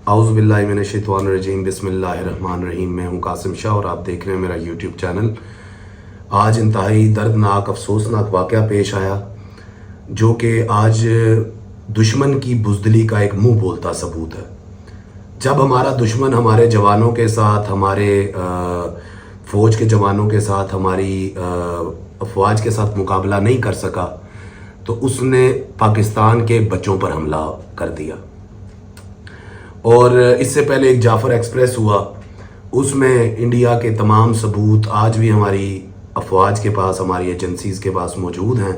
आउज़ु बिल्लाहि मिनश्शैतानिर्रजीम बिस्मिल्लाहिर्रहमानिर्रहीम। मैं हूँ कासिम शाह और आप देख रहे हैं मेरा यूट्यूब चैनल। आज इंतहाई दर्दनाक अफसोसनाक वाक़या पेश आया जो कि आज दुश्मन की बुज़दिली का एक मुंह बोलता सबूत है। जब हमारा दुश्मन हमारे जवानों के साथ, हमारे फ़ौज के जवानों के साथ, हमारी अफवाज के साथ मुकाबला नहीं कर सका तो उसने पाकिस्तान के बच्चों पर हमला कर दिया। और इससे पहले एक जाफ़र एक्सप्रेस हुआ, उसमें इंडिया के तमाम सबूत आज भी हमारी अफवाज के पास, हमारी एजेंसीज़ के पास मौजूद हैं।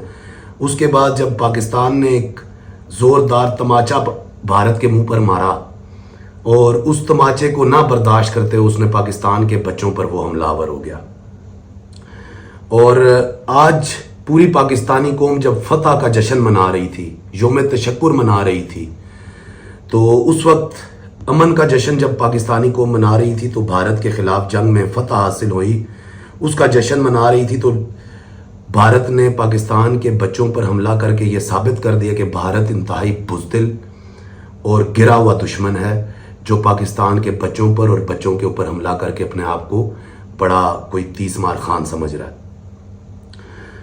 उसके बाद जब पाकिस्तान ने एक ज़ोरदार तमाचा भारत के मुंह पर मारा और उस तमाचे को ना बर्दाश्त करते उसने पाकिस्तान के बच्चों पर वो हमलावर हो गया। और आज पूरी पाकिस्तानी कौम जब फतह का जश्न मना रही थी, यौम तशक्कुर मना रही थी, तो उस वक्त अमन का जश्न जब पाकिस्तानी कौम मना रही थी तो भारत के ख़िलाफ़ जंग में फ़तह हासिल हुई, उसका जश्न मना रही थी, तो भारत ने पाकिस्तान के बच्चों पर हमला करके ये साबित कर दिया कि भारत इंतहाई बुज़दिल और गिरा हुआ दुश्मन है जो पाकिस्तान के बच्चों पर और बच्चों के ऊपर हमला करके अपने आप को बड़ा कोई तीसमार खान समझ रहा है।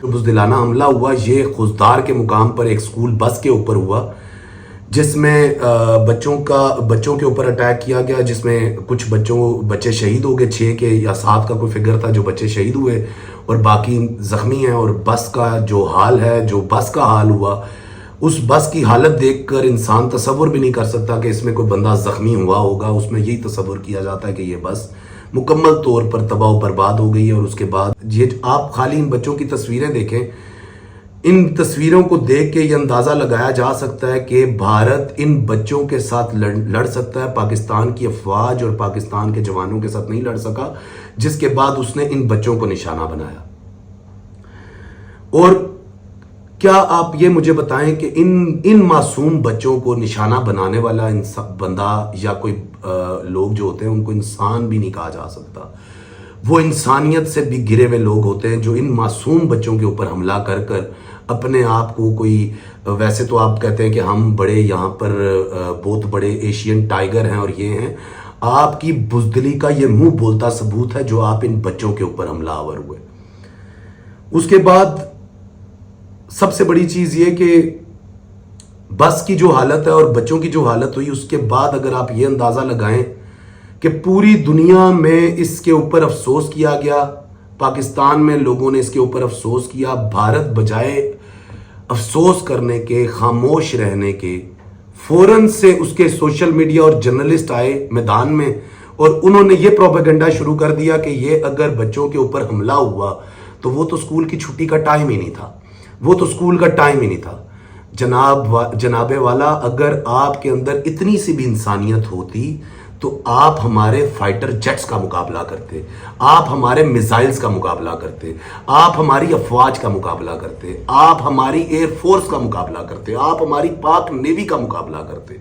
तो बुज़दिलाना हमला हुआ ये खुजदार के मुकाम पर एक स्कूल बस के ऊपर हुआ, जिसमें बच्चों के ऊपर अटैक किया गया, जिसमें कुछ बच्चे शहीद हो गए, 6 के या 7 का कोई फिगर था जो बच्चे शहीद हुए और बाकी ज़ख्मी हैं। और बस का जो हाल है, जो बस का हाल हुआ, उस बस की हालत देखकर इंसान तसव्वुर भी नहीं कर सकता कि इसमें कोई बंदा ज़ख्मी हुआ होगा। उसमें यही तसव्वुर किया जाता है कि ये बस मुकम्मल तौर पर तबाह व बर्बाद हो गई है। और उसके बाद ये आप खाली इन बच्चों की तस्वीरें देखें, इन तस्वीरों को देख के ये अंदाज़ा लगाया जा सकता है कि भारत इन बच्चों के साथ लड़ सकता है, पाकिस्तान की अफवाज और पाकिस्तान के जवानों के साथ नहीं लड़ सका, जिसके बाद उसने इन बच्चों को निशाना बनाया। और क्या आप ये मुझे बताएं कि इन मासूम बच्चों को निशाना बनाने वाला बंदा या कोई लोग जो होते हैं उनको इंसान भी नहीं कहा जा सकता। वो इंसानियत से भी गिरे हुए लोग होते हैं जो इन मासूम बच्चों के ऊपर हमला कर कर अपने आप को कोई, वैसे तो आप कहते हैं कि हम बड़े यहाँ पर बहुत बड़े एशियन टाइगर हैं और ये हैं, आपकी बुज़दिली का ये मुंह बोलता सबूत है जो आप इन बच्चों के ऊपर हमलावर हुए। उसके बाद सबसे बड़ी चीज़ ये कि बस की जो हालत है और बच्चों की जो हालत हुई, उसके बाद अगर आप ये अंदाज़ा लगाएं कि पूरी दुनिया में इसके ऊपर अफसोस किया गया, पाकिस्तान में लोगों ने इसके ऊपर अफसोस किया, भारत बजाय अफसोस करने के, खामोश रहने के, फौरन से उसके सोशल मीडिया और जर्नलिस्ट आए मैदान में और उन्होंने ये प्रोपेगेंडा शुरू कर दिया कि ये अगर बच्चों के ऊपर हमला हुआ तो वो तो स्कूल की छुट्टी का टाइम ही नहीं था, वो तो स्कूल का टाइम ही नहीं था। जनाबे वाला, अगर आपके अंदर इतनी सी भी इंसानियत होती तो आप हमारे फाइटर जेट्स का मुकाबला करते, आप हमारे मिसाइल्स का मुकाबला करते, आप हमारी अफवाज का मुकाबला करते, आप हमारी एयरफोर्स का मुकाबला करते, आप हमारी पाक नेवी का मुकाबला करते।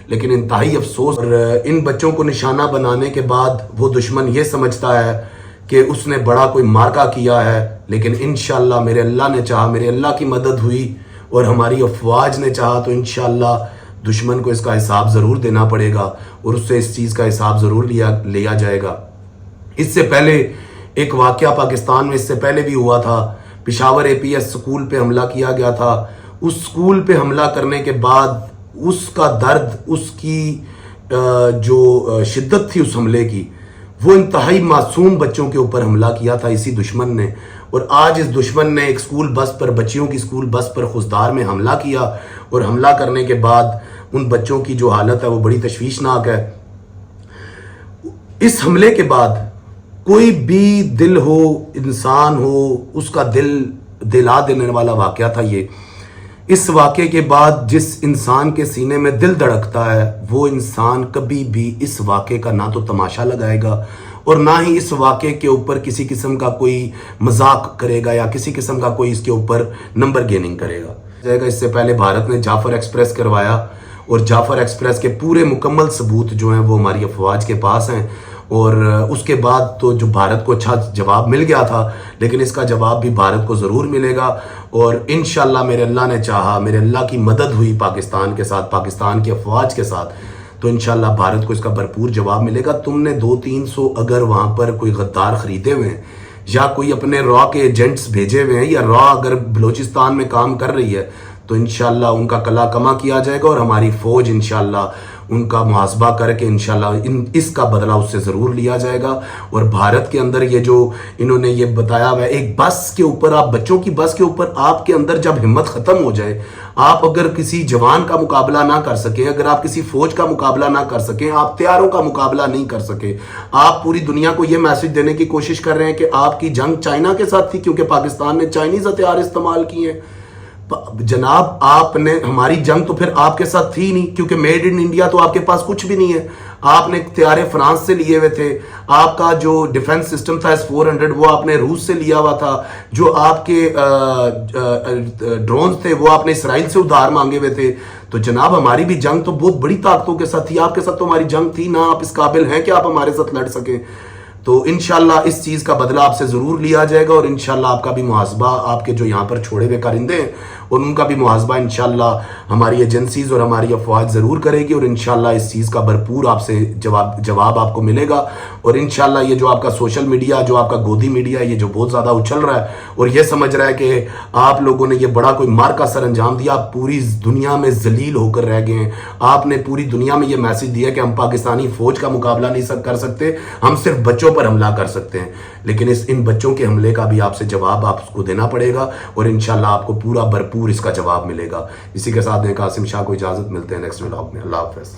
लेकिन इंतहाई अफसोस, और इन बच्चों को निशाना बनाने के बाद वो दुश्मन ये समझता है कि उसने बड़ा कोई मार्का किया है। लेकिन इंशाअल्लाह मेरे अल्लाह ने चाहा, मेरे अल्लाह की मदद हुई और हमारी अफवाज ने चाहा तो इंशाअल्लाह दुश्मन को इसका हिसाब ज़रूर देना पड़ेगा और उससे इस चीज़ का हिसाब ज़रूर लिया जाएगा। इससे पहले एक वाक़या पाकिस्तान में इससे पहले भी हुआ था, पेशावर APS स्कूल पे हमला किया गया था। उस स्कूल पे हमला करने के बाद उसका दर्द, उसकी जो शिद्दत थी उस हमले की, वो इंतहाई मासूम बच्चों के ऊपर हमला किया था इसी दुश्मन ने। और आज इस दुश्मन ने एक स्कूल बस पर, बच्चियों की स्कूल बस पर खुजदार में हमला किया और हमला करने के बाद उन बच्चों की जो हालत है वो बड़ी तशवीशनाक है। इस हमले के बाद कोई भी दिल हो, इंसान हो, उसका दिल दिला देने वाला वाक़या था ये। इस वाक़े के बाद जिस इंसान के सीने में दिल धड़कता है वो इंसान कभी भी इस वाक़े का ना तो तमाशा लगाएगा और ना ही इस वाक़े के ऊपर किसी किस्म का कोई मजाक करेगा या किसी किस्म का कोई इसके ऊपर नंबर गेनिंग करेगा। इससे पहले भारत ने जाफ़र एक्सप्रेस करवाया और जाफ़र एक्सप्रेस के पूरे मुकम्मल सबूत जो हैं वो हमारी अफवाज के पास हैं। और उसके बाद तो जो भारत को अच्छा जवाब मिल गया था, लेकिन इसका जवाब भी भारत को ज़रूर मिलेगा। और इंशाअल्लाह मेरे अल्लाह ने चाहा, मेरे अल्लाह की मदद हुई पाकिस्तान के साथ, पाकिस्तान की अफवाज के साथ, تو انشاءاللہ بھارت کو اس کا بھرپور جواب ملے گا. تم نے 200-300 اگر وہاں پر کوئی غدار خریدے ہوئے ہیں یا کوئی اپنے را کے ایجنٹس بھیجے ہوئے ہیں یا را اگر بلوچستان میں کام کر رہی ہے تو انشاءاللہ ان کا کلا کما کیا جائے گا اور ہماری فوج انشاءاللہ ان کا محاسبہ کر کے انشاءاللہ اس کا بدلہ اس سے ضرور لیا جائے گا. اور بھارت کے اندر یہ جو انہوں نے یہ بتایا ہوا ہے ایک بس کے اوپر, آپ بچوں کی بس کے اوپر, آپ کے اندر جب ہمت ختم ہو جائے, آپ اگر کسی جوان کا مقابلہ نہ کر سکیں, اگر آپ کسی فوج کا مقابلہ نہ کر سکیں, آپ تیاروں کا مقابلہ نہیں کر سکے, آپ پوری دنیا کو یہ میسج دینے کی کوشش کر رہے ہیں کہ آپ کی جنگ چائنا کے ساتھ تھی کیونکہ پاکستان نے چائنیز ہتھیار استعمال کیے ہیں. جناب آپ نے, ہماری جنگ تو پھر آپ کے ساتھ تھی نہیں کیونکہ میڈ ان انڈیا تو آپ کے پاس کچھ بھی نہیں ہے. آپ نے اختیار فرانس سے لیے ہوئے تھے, آپ کا جو ڈیفنس سسٹم تھا S-400 وہ آپ نے روس سے لیا ہوا تھا, جو آپ کے ڈرونز تھے وہ آپ نے اسرائیل سے ادھار مانگے ہوئے تھے. تو جناب ہماری بھی جنگ تو بہت بڑی طاقتوں کے ساتھ تھی, آپ کے ساتھ تو ہماری جنگ تھی نہ, آپ اس قابل ہیں کہ آپ ہمارے ساتھ لڑ سکیں. تو انشاءاللہ اس چیز کا بدلہ آپ سے ضرور لیا جائے گا اور انشاءاللہ آپ کا بھی محاسبہ, آپ کے جو یہاں پر چھوڑے ہوئے کرندے ہیں اور ان کا بھی محاسبہ انشاءاللہ ہماری ایجنسیز اور ہماری افواج ضرور کرے گی اور انشاءاللہ اس چیز کا بھرپور آپ سے جواب آپ کو ملے گا. اور انشاءاللہ یہ جو آپ کا سوشل میڈیا, جو آپ کا گودی میڈیا, یہ جو بہت زیادہ اچھل رہا ہے اور یہ سمجھ رہا ہے کہ آپ لوگوں نے یہ بڑا کوئی مار کا سر انجام دیا, آپ پوری دنیا میں ذلیل ہو کر رہ گئے ہیں. آپ نے پوری دنیا میں یہ میسج دیا کہ ہم پاکستانی فوج کا مقابلہ نہیں کر سکتے, ہم صرف بچوں پر حملہ کر سکتے ہیں. لیکن ان بچوں کے حملے کا بھی آپ سے جواب آپ کو دینا پڑے گا اور انشاءاللہ آپ کو پورا بھرپور اس کا جواب ملے گا. اسی کے ساتھ قاسم شاہ کو اجازت, ملتے ہیں نیکسٹ ولاگ میں. اللہ حافظ.